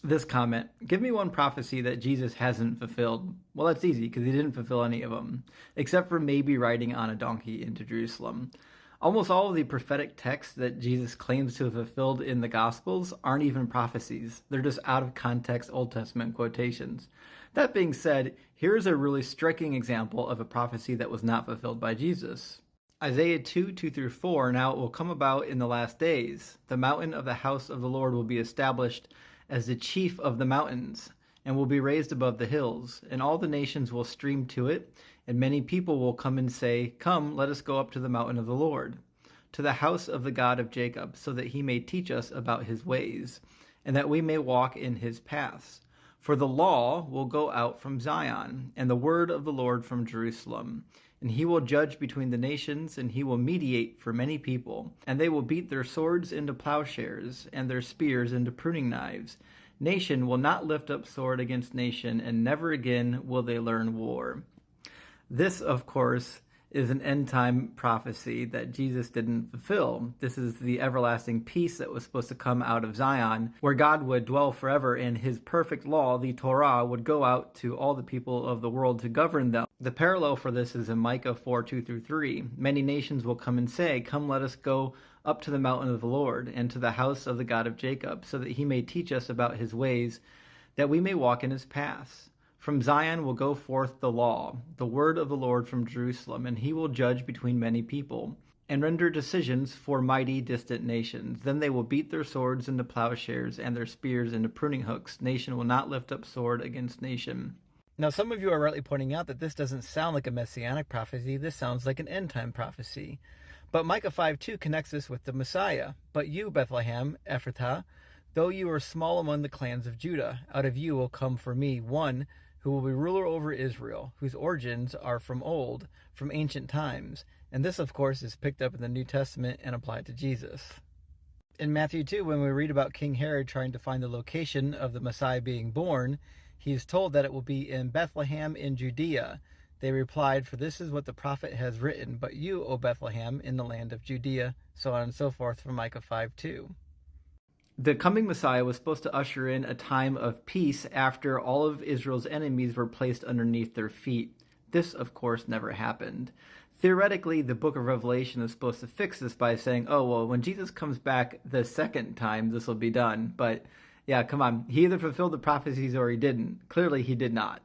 This comment, give me one prophecy that Jesus hasn't fulfilled. Well, that's easy because he didn't fulfill any of them, except for maybe riding on a donkey into Jerusalem. Almost all of the prophetic texts that Jesus claims to have fulfilled in the Gospels aren't even prophecies. They're just out of context Old Testament quotations. That being said, here's a really striking example of a prophecy that was not fulfilled by Jesus. Isaiah 2:2-4, now it will come about in the last days. The mountain of the house of the Lord will be established as the chief of the mountains, and will be raised above the hills, and all the nations will stream to it, and many people will come and say, come, let us go up to the mountain of the Lord, to the house of the God of Jacob, so that he may teach us about his ways, and that we may walk in his paths. For the law will go out from Zion, and the word of the Lord from Jerusalem. And he will judge between the nations, and he will mediate for many people. And they will beat their swords into plowshares, and their spears into pruning knives. Nation will not lift up sword against nation, and never again will they learn war. This, of course, is an end-time prophecy that Jesus didn't fulfill. This is the everlasting peace that was supposed to come out of Zion, where God would dwell forever, and his perfect law, the Torah, would go out to all the people of the world to govern them. The parallel for this is in Micah 4:2-3. Many nations will come and say, come, let us go up to the mountain of the Lord, and to the house of the God of Jacob, so that he may teach us about his ways, that we may walk in his paths. From Zion will go forth the law, the word of the Lord from Jerusalem, and he will judge between many people, and render decisions for mighty distant nations. Then they will beat their swords into plowshares, and their spears into pruning hooks. Nation will not lift up sword against nation. Now, some of you are rightly pointing out that this doesn't sound like a messianic prophecy. This sounds like an end-time prophecy. But Micah 5:2 connects this with the Messiah. But you, Bethlehem, Ephrathah, though you are small among the clans of Judah, out of you will come for me one who will be ruler over Israel, whose origins are from old, from ancient times. And this, of course, is picked up in the New Testament and applied to Jesus. In Matthew 2, when we read about King Herod trying to find the location of the Messiah being born, he is told that it will be in Bethlehem in Judea. They replied, for this is what the prophet has written, but you, O Bethlehem, in the land of Judea, so on and so forth from Micah 5:2. The coming Messiah was supposed to usher in a time of peace after all of Israel's enemies were placed underneath their feet. This, of course, never happened. Theoretically, the book of Revelation is supposed to fix this by saying, oh, well, when Jesus comes back the second time, this will be done. But yeah, come on. He either fulfilled the prophecies or he didn't. Clearly, he did not.